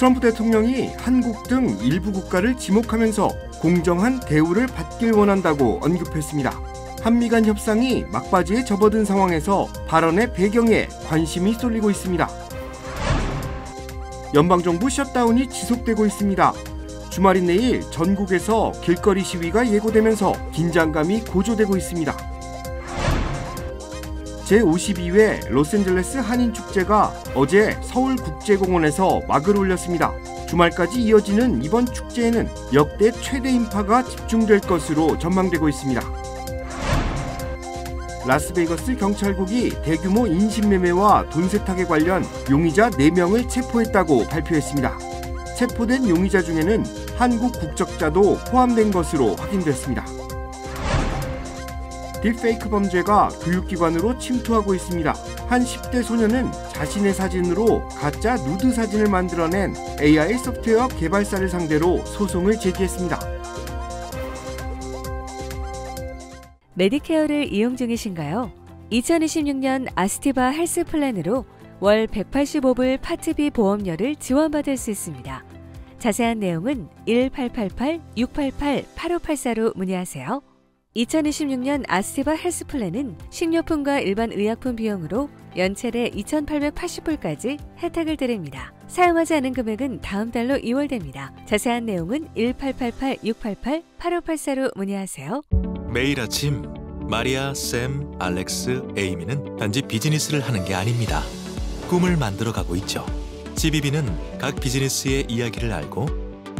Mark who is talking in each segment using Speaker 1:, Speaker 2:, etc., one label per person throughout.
Speaker 1: 트럼프 대통령이 한국 등 일부 국가를 지목하면서 공정한 대우를 받길 원한다고 언급했습니다. 한미 간 협상이 막바지에 접어든 상황에서 발언의 배경에 관심이 쏠리고 있습니다. 연방정부 셧다운이 지속되고 있습니다. 주말인 내일 전국에서 길거리 시위가 예고되면서 긴장감이 고조되고 있습니다. 제52회 로스앤젤레스 한인축제가 어제 서울국제공원에서 막을 올렸습니다. 주말까지 이어지는 이번 축제에는 역대 최대 인파가 집중될 것으로 전망되고 있습니다. 라스베이거스 경찰국이 대규모 인신매매와 돈 세탁에 관련 용의자 4명을 체포했다고 발표했습니다. 체포된 용의자 중에는 한국 국적자도 포함된 것으로 확인됐습니다. 딥페이크 범죄가 교육기관으로 침투하고 있습니다. 한 10대 소년은 자신의 사진으로 가짜 누드 사진을 만들어낸 AI 소프트웨어 개발사를 상대로 소송을 제기했습니다.
Speaker 2: 메디케어를 이용 중이신가요? 2026년 아스티바 헬스 플랜으로 월 185불 파트비 보험료를 지원받을 수 있습니다. 자세한 내용은 1888-688-8584로 문의하세요. 2026년 아스티바 헬스 플랜은 식료품과 일반 의약품 비용으로 연체례 2,880불까지 혜택을 드립니다. 사용하지 않은 금액은 다음 달로 2월됩니다. 자세한 내용은 1888-688-8584로 문의하세요.
Speaker 3: 매일 아침 마리아, 샘, 알렉스, 에이미는 단지 비즈니스를 하는 게 아닙니다. 꿈을 만들어가고 있죠. CBB는 각 비즈니스의 이야기를 알고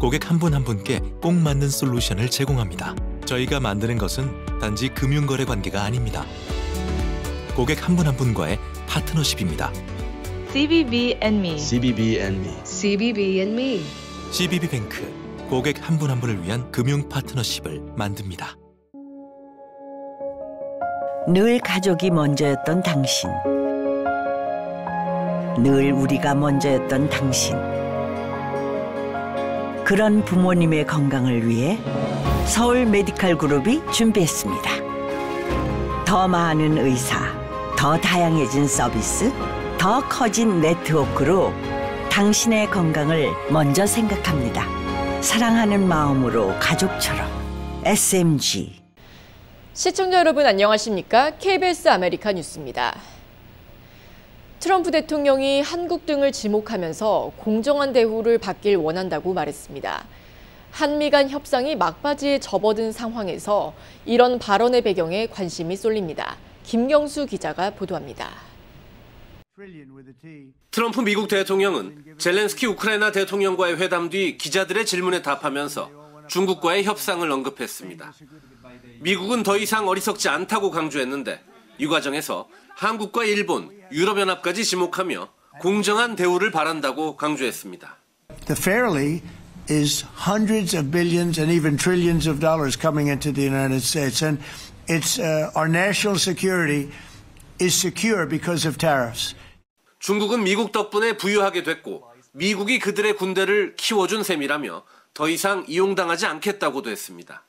Speaker 3: 고객 한 분 한 분께 꼭 맞는 솔루션을 제공합니다. 저희가 만드는 것은 단지 금융거래 관계가 아닙니다. 고객 한 분 한 분과의 파트너십입니다.
Speaker 4: CBB and me.
Speaker 5: CBB and me.
Speaker 4: CBB and me.
Speaker 3: CBB뱅크, 고객 한 분 한 분을 위한 금융 파트너십을 만듭니다.
Speaker 6: 늘 가족이 먼저였던 당신. 늘 우리가 먼저였던 당신. 그런 부모님의 건강을 위해 서울 메디칼 그룹이 준비했습니다. 더 많은 의사, 더 다양해진 서비스, 더 커진 네트워크로 당신의 건강을 먼저 생각합니다. 사랑하는 마음으로 가족처럼 SMG.
Speaker 7: 시청자 여러분 안녕하십니까? KBS 아메리카 뉴스입니다. 트럼프 대통령이 한국 등을 지목하면서 공정한 대우를 받길 원한다고 말했습니다. 한미 간 협상이 막바지에 접어든 상황에서 이런 발언의 배경에 관심이 쏠립니다. 김경수 기자가 보도합니다.
Speaker 8: 트럼프 미국 대통령은 젤렌스키 우크라이나 대통령과의 회담 뒤 기자들의 질문에 답하면서 중국과의 협상을 언급했습니다. 미국은 더 이상 어리석지 않다고 강조했는데 이 과정에서 한국과 일본, 유럽연합까지 지목하며 공정한 대우를 바란다고 강조했습니다.
Speaker 9: The fairly is hundreds of billions and even trillions of dollars coming into the United States, and it's our national security is secure because of tariffs.
Speaker 8: 중국은 미국 덕분에 부유하게 됐고 미국이 그들의 군대를 키워준 셈이라며 더 이상 이용당하지 않겠다고도 했습니다.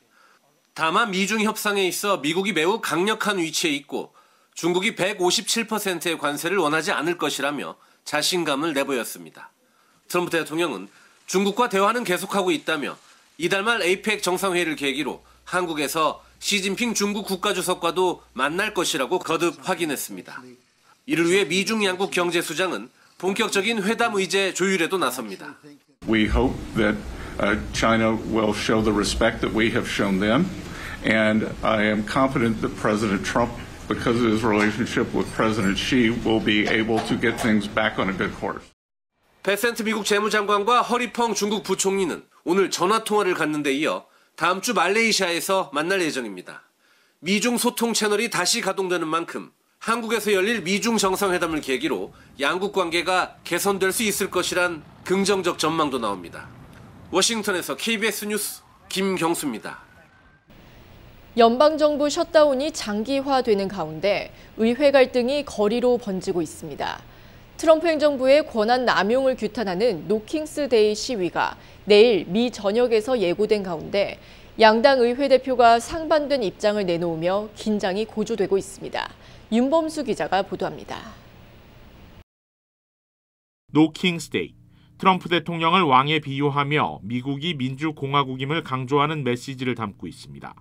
Speaker 8: 다만 미중 협상에 있어 미국이 매우 강력한 위치에 있고 중국이 157%의 관세를 원하지 않을 것이라며 자신감을 내보였습니다. 트럼프 대통령은 중국과 대화는 계속하고 있다며 이달 말 APEC 정상회의를 계기로 한국에서 시진핑 중국 국가주석과도 만날 것이라고 거듭 확인했습니다. 이를 위해 미중 양국 경제수장은 본격적인 회담 의제 조율에도 나섭니다.
Speaker 10: We hope that China will show the respect that we have shown them, and I am confident that President Trump, because of his relationship with President Xi, will be able to get things back on a good course.
Speaker 8: 베센트 미국 재무장관과 허리펑 중국 부총리는 오늘 전화통화를 갖는 데 이어 다음 주 말레이시아에서 만날 예정입니다. 미중 소통 채널이 다시 가동되는 만큼 한국에서 열릴 미중 정상회담을 계기로 양국 관계가 개선될 수 있을 것이란 긍정적 전망도 나옵니다. 워싱턴에서 KBS 뉴스 김경수입니다.
Speaker 7: 연방정부 셧다운이 장기화되는 가운데 의회 갈등이 거리로 번지고 있습니다. 트럼프 행정부의 권한 남용을 규탄하는 노킹스 데이 시위가 내일 미 전역에서 예고된 가운데 양당 의회 대표가 상반된 입장을 내놓으며 긴장이 고조되고 있습니다. 윤범수 기자가 보도합니다.
Speaker 11: 노킹스 데이,
Speaker 5: 트럼프 대통령을 왕에 비유하며 미국이 민주공화국임을 강조하는 메시지를 담고 있습니다.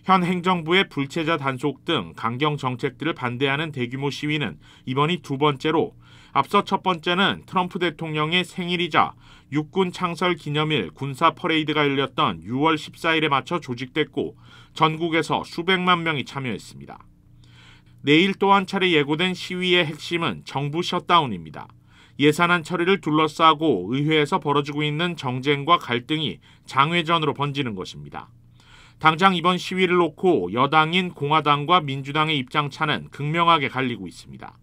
Speaker 5: 현 행정부의 불체자 단속 등 강경 정책들을 반대하는 대규모 시위는 이번이 두 번째로 앞서 첫 번째는 트럼프 대통령의 생일이자 육군 창설 기념일 군사 퍼레이드가 열렸던 6월 14일에 맞춰 조직됐고 전국에서 수백만 명이 참여했습니다. 내일 또 한 차례 예고된 시위의 핵심은 정부 셧다운입니다. 예산안 처리를 둘러싸고 의회에서 벌어지고 있는 정쟁과 갈등이 장외전으로 번지는 것입니다. 당장 이번 시위를 놓고 여당인 공화당과 민주당의 입장차는 극명하게 갈리고 있습니다.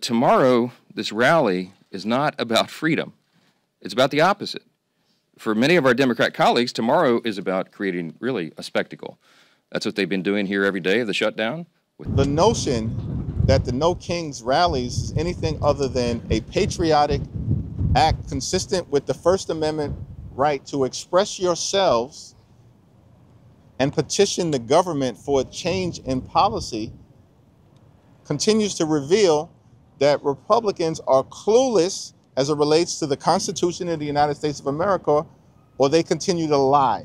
Speaker 11: Tomorrow, this rally is not about freedom. It's about the opposite. For many of our Democrat colleagues, tomorrow is about creating really a spectacle. That's what they've been doing here every day of the shutdown.
Speaker 12: The notion that the No Kings rallies is anything other than a patriotic act consistent with the First Amendment right to express yourselves and petition the government for a change in policy continues to reveal that Republicans are clueless as it relates to the Constitution of the United States of America, or they continue to lie.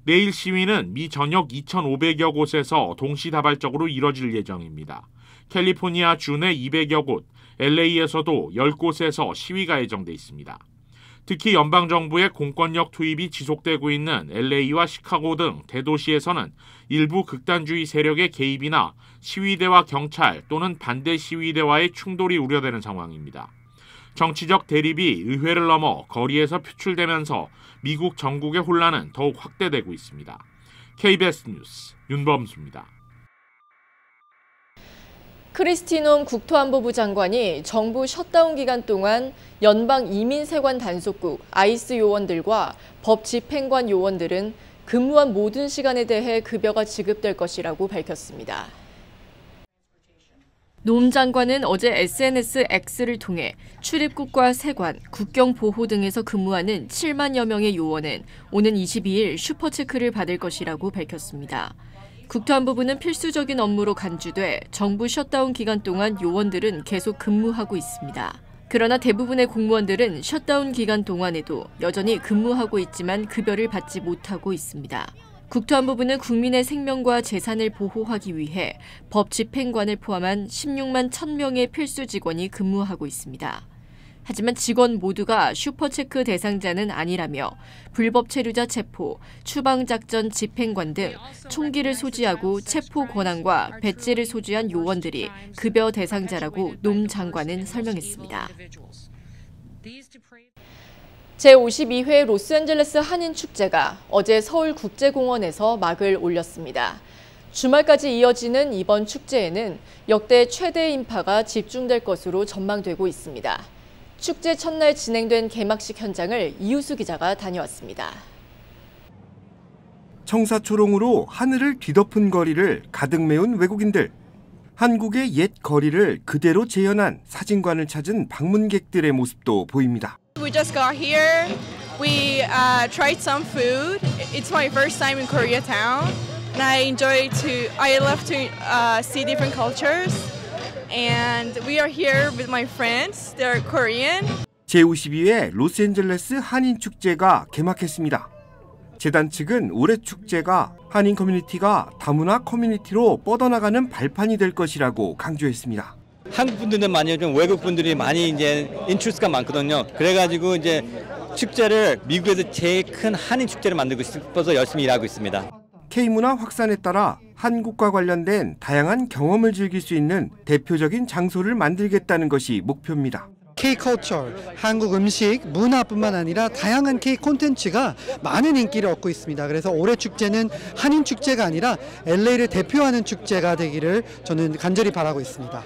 Speaker 5: 내일 시위는 미 전역 2,500여 곳에서 동시다발적으로 이뤄질 예정입니다. 캘리포니아 주 내 200여 곳, LA에서도 10곳에서 시위가 예정돼 있습니다. 특히 연방정부의 공권력 투입이 지속되고 있는 LA와 시카고 등 대도시에서는 일부 극단주의 세력의 개입이나 시위대와 경찰 또는 반대 시위대와의 충돌이 우려되는 상황입니다. 정치적 대립이 의회를 넘어 거리에서 표출되면서 미국 전국의 혼란은 더욱 확대되고 있습니다. KBS 뉴스 윤범수입니다.
Speaker 7: 크리스티 놈 국토안보부 장관이 정부 셧다운 기간 동안 연방 이민세관 단속국 ICE 요원들과 법 집행관 요원들은 근무한 모든 시간에 대해 급여가 지급될 것이라고 밝혔습니다. 놈 장관은 어제 SNS X를 통해 출입국과 세관, 국경보호 등에서 근무하는 7만여 명의 요원은 오는 22일 슈퍼체크를 받을 것이라고 밝혔습니다. 국토안보부는 필수적인 업무로 간주돼 정부 셧다운 기간 동안 요원들은 계속 근무하고 있습니다. 그러나 대부분의 공무원들은 셧다운 기간 동안에도 여전히 근무하고 있지만 급여를 받지 못하고 있습니다. 국토안보부는 국민의 생명과 재산을 보호하기 위해 법 집행관을 포함한 16만 1,000명의 필수 직원이 근무하고 있습니다. 하지만 직원 모두가 슈퍼체크 대상자는 아니라며 불법 체류자 체포, 추방작전 집행관 등 총기를 소지하고 체포 권한과 배지를 소지한 요원들이 급여 대상자라고 놈 장관은 설명했습니다. 제52회 로스앤젤레스 한인축제가 어제 서울국제공원에서 막을 올렸습니다. 주말까지 이어지는 이번 축제에는 역대 최대 인파가 집중될 것으로 전망되고 있습니다. 축제 첫날 진행된 개막식 현장을 이우수 기자가 다녀왔습니다.
Speaker 1: 청사초롱으로 하늘을 뒤덮은 거리를 가득 메운 외국인들. 한국의 옛 거리를 그대로 재현한 사진관을 찾은 방문객들의 모습도 보입니다.
Speaker 13: We just got here. We tried some food. It's my first time in Koreatown, and I love to see different cultures. And we are here with my friends. They're Korean.
Speaker 1: 제52회 로스앤젤레스 한인축제가 개막했습니다. 재단 측은 올해 축제가 한인 커뮤니티가 다문화 커뮤니티로 뻗어나가는 발판이 될 것이라고 강조했습니다.
Speaker 14: 한국 분들은 많이 좀 외국 분들이 많이 이제 인트루스가 많거든요. 그래가지고 이제 축제를 미국에서 제일 큰 한인 축제를 만들고 싶어서 열심히 일하고 있습니다.
Speaker 1: K문화 확산에 따라 한국과 관련된 다양한 경험을 즐길 수 있는 대표적인 장소를 만들겠다는 것이 목표입니다.
Speaker 15: K-컬처, 한국 음식, 문화뿐만 아니라 다양한 K 콘텐츠가 많은 인기를 얻고 있습니다. 그래서 올해 축제는 한인 축제가 아니라 LA를 대표하는 축제가 되기를 저는 간절히 바라고 있습니다.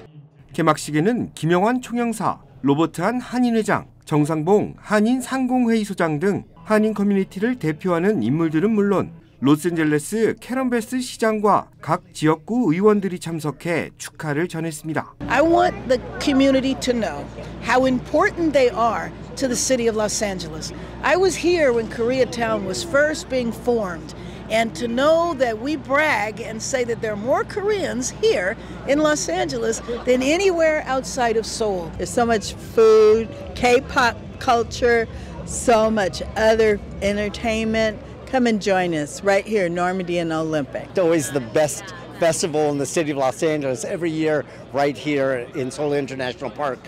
Speaker 1: 개막식에는 김영환 총영사, 로버트한 한인회장, 정상봉 한인 상공회의소장 등 한인 커뮤니티를 대표하는 인물들은 물론 로스앤젤레스 캐런베스 시장과 각 지역구 의원들이 참석해 축하를 전했습니다.
Speaker 16: I want the community to know how important they are to the city of Los Angeles. I was here when Koreatown was first being formed. And to know that we brag and say that there are more Koreans here in Los Angeles than anywhere outside of Seoul.
Speaker 17: There's so much food, K-pop culture, so much other entertainment. Come and join us right here in Normandy and Olympic.
Speaker 18: It's always the best festival in the city of Los Angeles every year right here in Seoul International Park.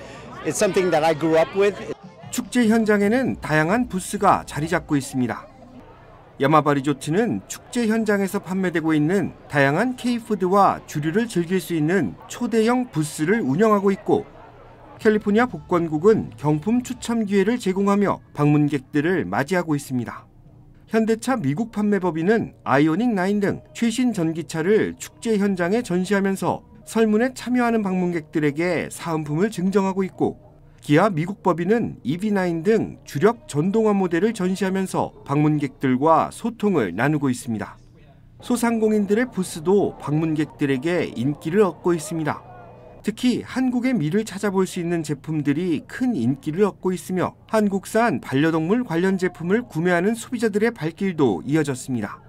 Speaker 18: It's something that I grew up with.
Speaker 1: 축제 현장에는 다양한 부스가 자리 잡고 있습니다. 야마바 리조트는 축제 현장에서 판매되고 있는 다양한 K푸드와 주류를 즐길 수 있는 초대형 부스를 운영하고 있고, 캘리포니아 복권국은 경품 추첨 기회를 제공하며 방문객들을 맞이하고 있습니다. 현대차 미국 판매법인은 아이오닉 9 등 최신 전기차를 축제 현장에 전시하면서 설문에 참여하는 방문객들에게 사은품을 증정하고 있고, 기아 미국 법인은 EV9 등 주력 전동화 모델을 전시하면서 방문객들과 소통을 나누고 있습니다. 소상공인들의 부스도 방문객들에게 인기를 얻고 있습니다. 특히 한국의 미를 찾아볼 수 있는 제품들이 큰 인기를 얻고 있으며 한국산 반려동물 관련 제품을 구매하는 소비자들의 발길도 이어졌습니다.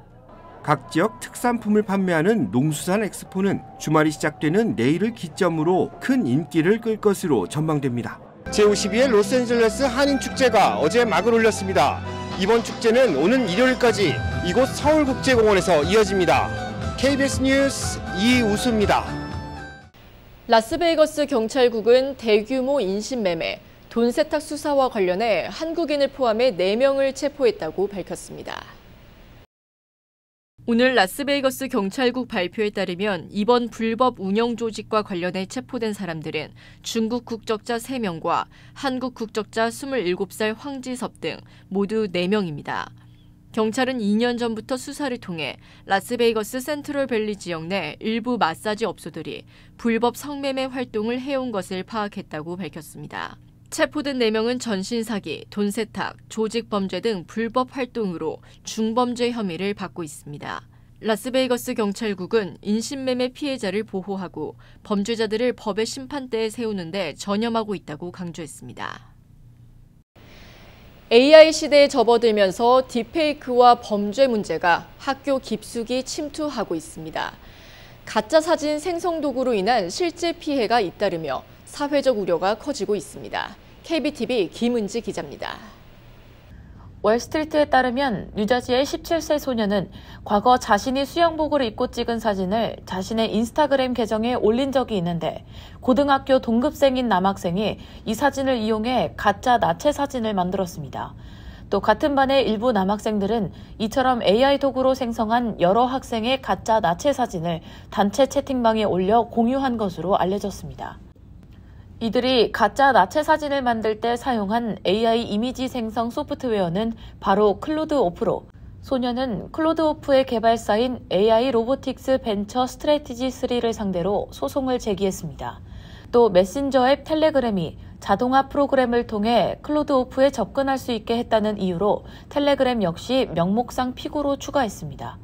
Speaker 1: 각 지역 특산품을 판매하는 농수산 엑스포는 주말이 시작되는 내일을 기점으로 큰 인기를 끌 것으로 전망됩니다.
Speaker 19: 제52회 로스앤젤레스 한인축제가 어제 막을 올렸습니다. 이번 축제는 오는 일요일까지 이곳 서울국제공원에서 이어집니다. KBS 뉴스 이우수입니다.
Speaker 7: 라스베이거스 경찰국은 대규모 인신매매, 돈 세탁 수사와 관련해 한국인을 포함해 4명을 체포했다고 밝혔습니다. 오늘 라스베이거스 경찰국 발표에 따르면 이번 불법 운영 조직과 관련해 체포된 사람들은 중국 국적자 3명과 한국 국적자 27살 황지섭 등 모두 4명입니다. 경찰은 2년 전부터 수사를 통해 라스베이거스 센트럴밸리 지역 내 일부 마사지 업소들이 불법 성매매 활동을 해온 것을 파악했다고 밝혔습니다. 체포된 4명은 전신사기, 돈세탁, 조직범죄 등 불법 활동으로 중범죄 혐의를 받고 있습니다. 라스베이거스 경찰국은 인신매매 피해자를 보호하고 범죄자들을 법의 심판대에 세우는 데 전념하고 있다고 강조했습니다. AI 시대에 접어들면서 딥페이크와 범죄 문제가 학교 깊숙이 침투하고 있습니다. 가짜 사진 생성 도구로 인한 실제 피해가 잇따르며 사회적 우려가 커지고 있습니다. KBTV 김은지 기자입니다.
Speaker 20: 월스트리트에 따르면 뉴저지의 17세 소녀는 과거 자신이 수영복을 입고 찍은 사진을 자신의 인스타그램 계정에 올린 적이 있는데 고등학교 동급생인 남학생이 이 사진을 이용해 가짜 나체 사진을 만들었습니다. 또 같은 반의 일부 남학생들은 이처럼 AI 도구로 생성한 여러 학생의 가짜 나체 사진을 단체 채팅방에 올려 공유한 것으로 알려졌습니다. 이들이 가짜 나체 사진을 만들 때 사용한 AI 이미지 생성 소프트웨어는 바로 클로드오프로, 소녀는 클로드오프의 개발사인 AI 로보틱스 벤처 스트래티지 3를 상대로 소송을 제기했습니다. 또 메신저 앱 텔레그램이 자동화 프로그램을 통해 클로드오프에 접근할 수 있게 했다는 이유로 텔레그램 역시 명목상 피고로 추가했습니다.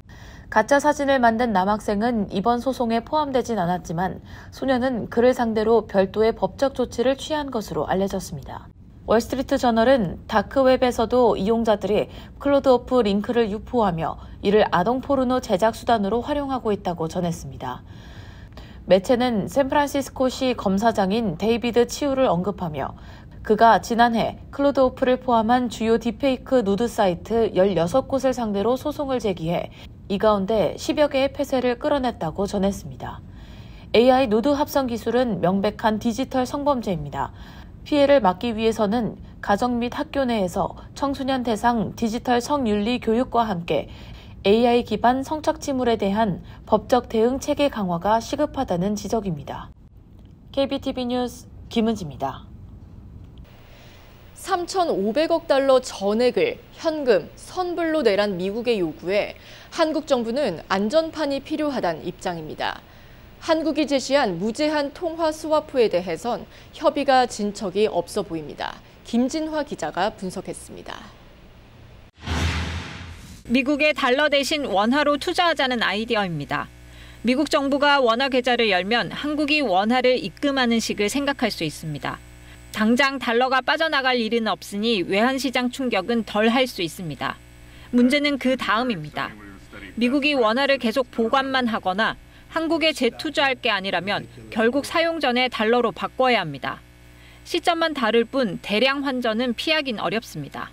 Speaker 20: 가짜 사진을 만든 남학생은 이번 소송에 포함되진 않았지만 소녀는 그를 상대로 별도의 법적 조치를 취한 것으로 알려졌습니다. 월스트리트 저널은 다크웹에서도 이용자들이 클로드오프 링크를 유포하며 이를 아동 포르노 제작 수단으로 활용하고 있다고 전했습니다. 매체는 샌프란시스코시 검사장인 데이비드 치우를 언급하며 그가 지난해 클로드오프를 포함한 주요 딥페이크 누드 사이트 16곳을 상대로 소송을 제기해 이 가운데 10여 개의 폐쇄를 끌어냈다고 전했습니다. AI 누드 합성 기술은 명백한 디지털 성범죄입니다. 피해를 막기 위해서는 가정 및 학교 내에서 청소년 대상 디지털 성윤리 교육과 함께 AI 기반 성착취물에 대한 법적 대응 체계 강화가 시급하다는 지적입니다. KBTV 뉴스 김은지입니다.
Speaker 7: 3,500억 달러 전액을 현금, 선불로 내란 미국의 요구에 한국 정부는 안전판이 필요하다는 입장입니다. 한국이 제시한 무제한 통화 스와프에 대해선 협의가 진척이 없어 보입니다. 김진화 기자가 분석했습니다.
Speaker 21: 미국의 달러 대신 원화로 투자하자는 아이디어입니다. 미국 정부가 원화 계좌를 열면 한국이 원화를 입금하는 식을 생각할 수 있습니다. 당장 달러가 빠져나갈 일은 없으니 외환시장 충격은 덜 할 수 있습니다. 문제는 그 다음입니다. 미국이 원화를 계속 보관만 하거나 한국에 재투자할 게 아니라면 결국 사용 전에 달러로 바꿔야 합니다. 시점만 다를 뿐 대량 환전은 피하긴 어렵습니다.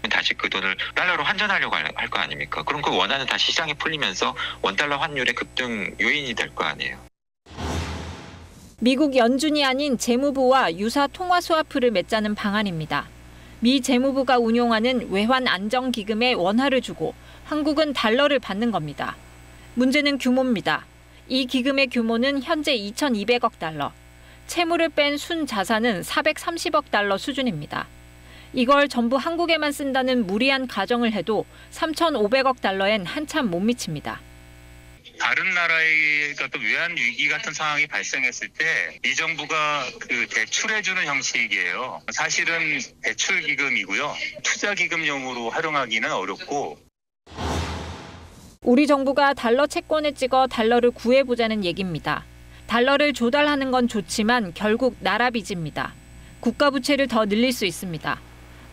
Speaker 2: 다시 그 돈을 달러로 환전하려고 할 거 아닙니까? 그럼 그 원화는 다시 시장에 풀리면서 원달러 환율의 급등 요인이 될 거 아니에요.
Speaker 21: 미국 연준이 아닌 재무부와 유사 통화 스와프를 맺자는 방안입니다. 미 재무부가 운용하는 외환 안정기금에 원화를 주고 한국은 달러를 받는 겁니다. 문제는 규모입니다. 이 기금의 규모는 현재 2,200억 달러, 채무를 뺀 순자산은 430억 달러 수준입니다. 이걸 전부 한국에만 쓴다는 무리한 가정을 해도 3,500억 달러엔 한참 못 미칩니다.
Speaker 22: 다른 나라의 어떤 외환 위기 같은 상황이 발생했을 때 이 정부가 그 대출해주는 형식이에요. 사실은 대출 기금이고요. 투자 기금용으로 활용하기는 어렵고.
Speaker 21: 우리 정부가 달러 채권을 찍어 달러를 구해보자는 얘기입니다. 달러를 조달하는 건 좋지만 결국 나라 빚입니다. 국가 부채를 더 늘릴 수 있습니다.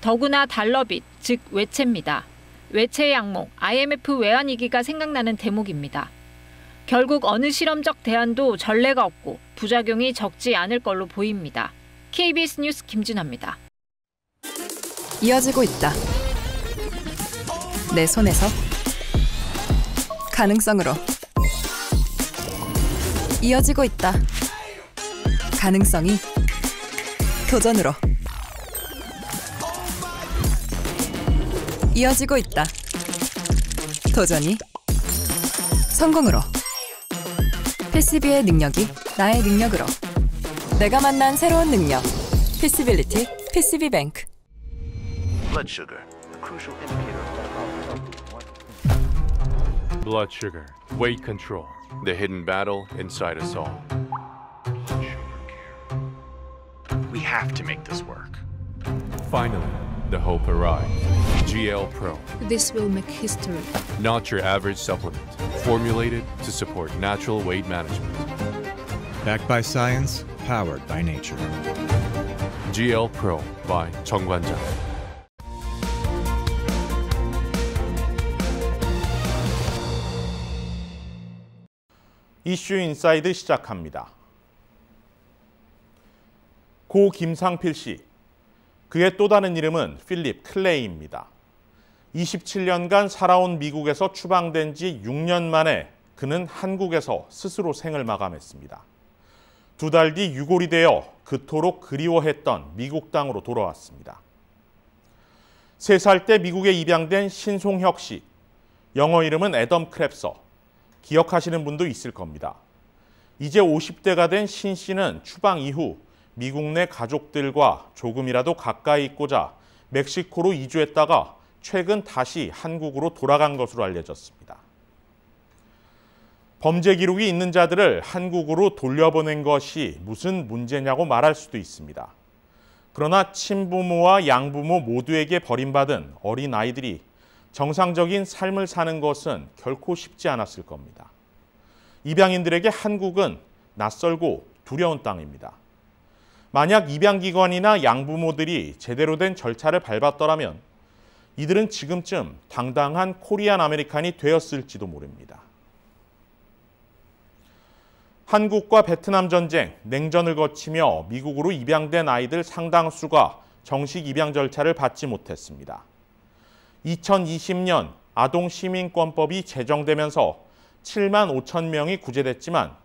Speaker 21: 더구나 달러 빚, 즉 외채입니다. 외채의 악몽, IMF 외환위기가 생각나는 대목입니다. 결국 어느 실험적 대안도 전례가 없고 부작용이 적지 않을 걸로 보입니다. KBS 뉴스 김준하입니다.
Speaker 23: 이어지고 있다. 내 손에서 가능성으로 이어지고 있다. 가능성이 도전으로 이어지고 있다. 도전이 성공으로. PCB의 능력이 나의 능력으로. 내가 만난 새로운 능력. PC빌리티 PCB뱅크.
Speaker 24: Blood sugar, a crucial indicator of blood sugar, weight control, the hidden battle inside us all. We have to make this work. Finally, the hope arrived. GL Pro.
Speaker 25: This will make history.
Speaker 24: Not your average supplement. Formulated to support natural weight management.
Speaker 26: Backed by science, powered by nature.
Speaker 24: GL Pro by 정관장.
Speaker 5: 이슈 인사이드 시작합니다. 고 김상필 씨, 그의 또 다른 이름은 필립 클레이입니다. 27년간 살아온 미국에서 추방된 지 6년 만에 그는 한국에서 스스로 생을 마감했습니다. 2달 뒤 유골이 되어 그토록 그리워했던 미국 땅으로 돌아왔습니다. 3살 때 미국에 입양된 신송혁 씨, 영어 이름은 애덤 크랩서, 기억하시는 분도 있을 겁니다. 이제 50대가 된 신 씨는 추방 이후 미국 내 가족들과 조금이라도 가까이 있고자 멕시코로 이주했다가 최근 다시 한국으로 돌아간 것으로 알려졌습니다. 범죄 기록이 있는 자들을 한국으로 돌려보낸 것이 무슨 문제냐고 말할 수도 있습니다. 그러나 친부모와 양부모 모두에게 버림받은 어린 아이들이 정상적인 삶을 사는 것은 결코 쉽지 않았을 겁니다. 입양인들에게 한국은 낯설고 두려운 땅입니다. 만약 입양기관이나 양부모들이 제대로 된 절차를 밟았더라면 이들은 지금쯤 당당한 코리안 아메리칸이 되었을지도 모릅니다. 한국과 베트남 전쟁, 냉전을 거치며 미국으로 입양된 아이들 상당수가 정식 입양 절차를 받지 못했습니다. 2020년 아동시민권법이 제정되면서 7만 5천 명이 구제됐지만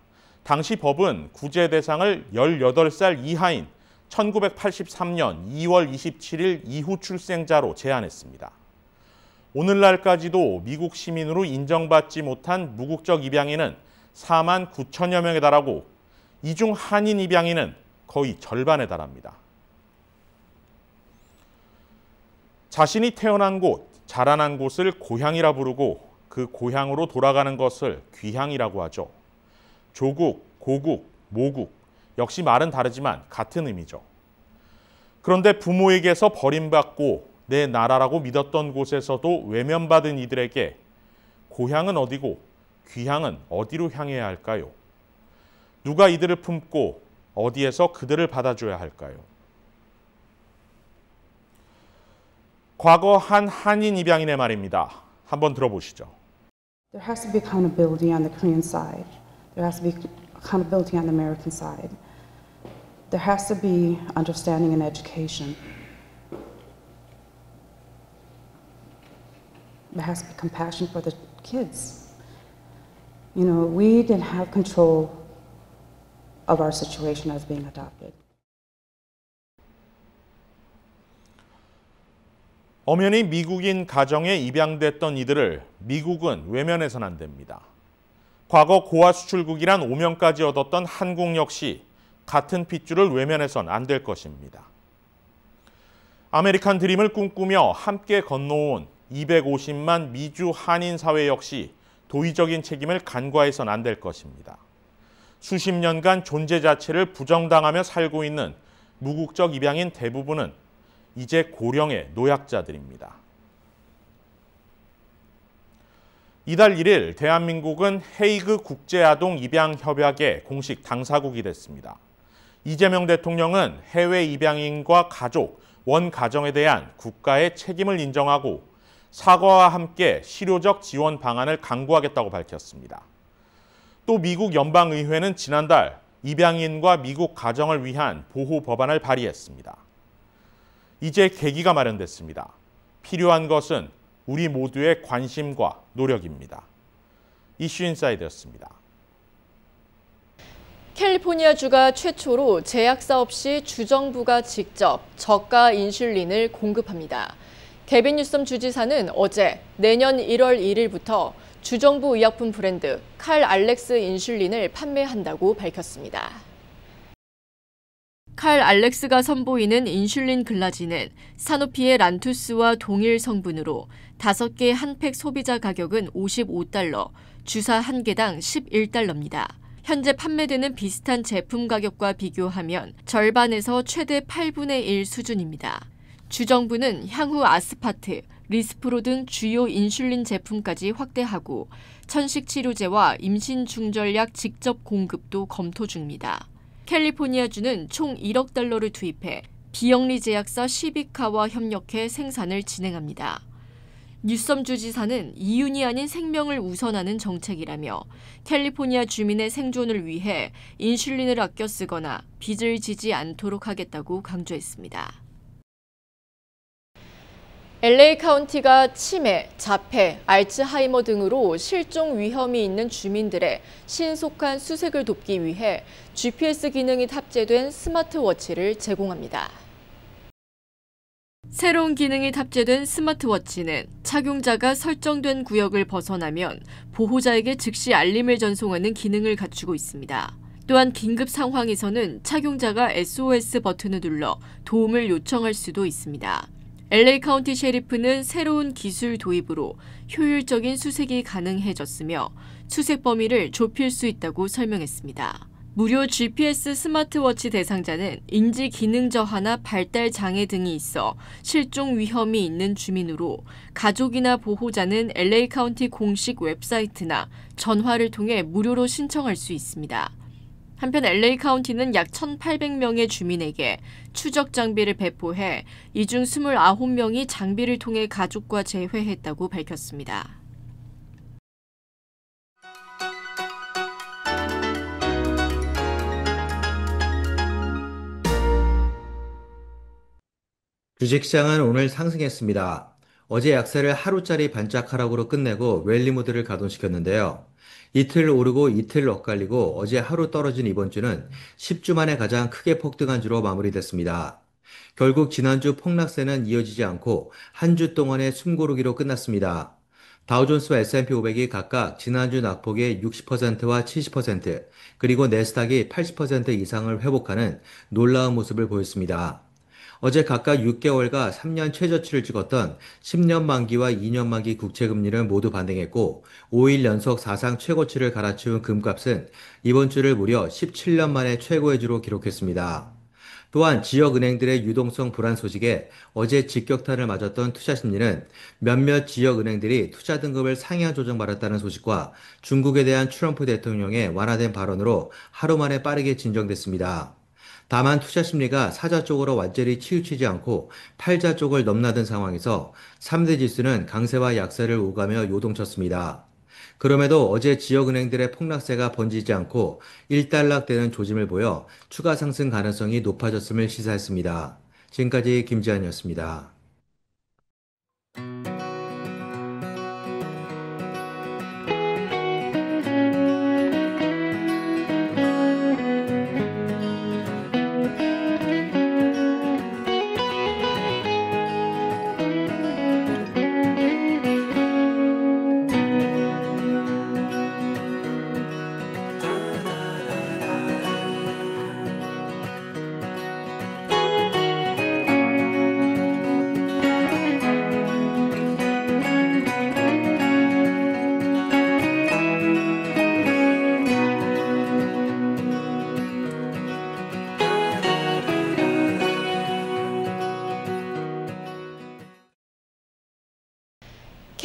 Speaker 5: 당시 법은 구제 대상을 18살 이하인 1983년 2월 27일 이후 출생자로 제한했습니다. 오늘날까지도 미국 시민으로 인정받지 못한 무국적 입양인은 4만 9천여 명에 달하고 이 중 한인 입양인은 거의 절반에 달합니다. 자신이 태어난 곳, 자라난 곳을 고향이라 부르고 그 고향으로 돌아가는 것을 귀향이라고 하죠. 조국, 고국, 모국, 역시 말은 다르지만 같은 의미죠. 그런데 부모에게서 버림받고 내 나라라고 믿었던 곳에서도 외면받은 이들에게 고향은 어디고 귀향은 어디로 향해야 할까요? 누가 이들을 품고 어디에서 그들을 받아줘야 할까요? 과거 한 한인 입양인의 말입니다. 한번 들어보시죠.
Speaker 27: There has to be accountability on the Korean side. There has to be accountability on the American side.
Speaker 3: There has to be understanding and education. There has to be compassion for the kids. You know, we didn't have control of our situation as being adopted.
Speaker 5: 엄연히 미국인 가정에 입양됐던 이들을 미국은 외면해서는 안 됩니다. 과거 고아 수출국이란 오명까지 얻었던 한국 역시 같은 핏줄을 외면해서는 안 될 것입니다. 아메리칸 드림을 꿈꾸며 함께 건너온 250만 미주 한인 사회 역시 도의적인 책임을 간과해서는 안 될 것입니다. 수십 년간 존재 자체를 부정당하며 살고 있는 무국적 입양인 대부분은 이제 고령의 노약자들입니다. 이달 1일 대한민국은 헤이그 국제아동입양협약의 공식 당사국이 됐습니다. 이재명 대통령은 해외 입양인과 가족, 원가정에 대한 국가의 책임을 인정하고 사과와 함께 실효적 지원 방안을 강구하겠다고 밝혔습니다. 또 미국 연방의회는 지난달 입양인과 미국 가정을 위한 보호 법안을 발의했습니다. 이제 계기가 마련됐습니다. 필요한 것은 우리 모두의 관심과 노력입니다. 이슈인사이드였습니다.
Speaker 7: 캘리포니아주가 최초로 제약사 없이 주정부가 직접 저가 인슐린을 공급합니다. 개빈 뉴섬 주지사는 어제 내년 1월 1일부터 주정부 의약품 브랜드 칼 알렉스 인슐린을 판매한다고 밝혔습니다. 칼 알렉스가 선보이는 인슐린 글라진은 사노피의 란투스와 동일 성분으로 5개 한 팩 소비자 가격은 $55, 주사 1개당 $11입니다. 현재 판매되는 비슷한 제품 가격과 비교하면 절반에서 최대 8분의 1 수준입니다. 주정부는 향후 아스파트, 리스프로 등 주요 인슐린 제품까지 확대하고 천식치료제와 임신중절약 직접 공급도 검토 중입니다. 캘리포니아주는 총 $1억 투입해 비영리 제약사 시비카와 협력해 생산을 진행합니다. 뉴섬 주지사는 이윤이 아닌 생명을 우선하는 정책이라며 캘리포니아 주민의 생존을 위해 인슐린을 아껴 쓰거나 빚을 지지 않도록 하겠다고 강조했습니다. LA 카운티가 치매, 자폐, 알츠하이머 등으로 실종 위험이 있는 주민들의 신속한 수색을 돕기 위해 GPS 기능이 탑재된 스마트워치를 제공합니다. 새로운 기능이 탑재된 스마트워치는 착용자가 설정된 구역을 벗어나면 보호자에게 즉시 알림을 전송하는 기능을 갖추고 있습니다. 또한 긴급 상황에서는 착용자가 SOS 버튼을 눌러 도움을 요청할 수도 있습니다. LA 카운티 셰리프는 새로운 기술 도입으로 효율적인 수색이 가능해졌으며 수색 범위를 좁힐 수 있다고 설명했습니다. 무료 GPS 스마트워치 대상자는 인지 기능 저하나 발달 장애 등이 있어 실종 위험이 있는 주민으로 가족이나 보호자는 LA 카운티 공식 웹사이트나 전화를 통해 무료로 신청할 수 있습니다. 한편 LA 카운티는 약 1,800명의 주민에게 추적 장비를 배포해 이 중 29명이 장비를 통해 가족과 재회했다고 밝혔습니다.
Speaker 4: 주식시장은 오늘 상승했습니다. 어제 약세를 하루짜리 반짝 하락으로 끝내고 랠리 모드를 가동시켰는데요. 이틀 오르고 이틀 엇갈리고 어제 하루 떨어진 이번 주는 10주 만에 가장 크게 폭등한 주로 마무리됐습니다. 결국 지난주 폭락세는 이어지지 않고 한 주 동안의 숨고르기로 끝났습니다. 다우존스와 S&P 500이 각각 지난주 낙폭의 60%와 70%, 그리고 내스닥이 80% 이상을 회복하는 놀라운 모습을 보였습니다. 어제 각각 6개월과 3년 최저치를 찍었던 10년 만기와 2년 만기 국채금리는 모두 반등했고 5일 연속 사상 최고치를 갈아치운 금값은 이번 주를 무려 17년 만에 최고의 주로 기록했습니다. 또한 지역은행들의 유동성 불안 소식에 어제 직격탄을 맞았던 투자심리는 몇몇 지역은행들이 투자 등급을 상향 조정받았다는 소식과 중국에 대한 트럼프 대통령의 완화된 발언으로 하루 만에 빠르게 진정됐습니다. 다만 투자 심리가 사자 쪽으로 완전히 치우치지 않고 팔자 쪽을 넘나든 상황에서 3대 지수는 강세와 약세를 오가며 요동쳤습니다. 그럼에도 어제 지역은행들의 폭락세가 번지지 않고 일단락되는 조짐을 보여 추가 상승 가능성이 높아졌음을 시사했습니다. 지금까지 김지한이었습니다.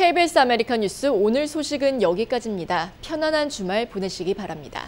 Speaker 7: KBS 아메리카 뉴스 오늘 소식은 여기까지입니다. 편안한 주말 보내시기 바랍니다.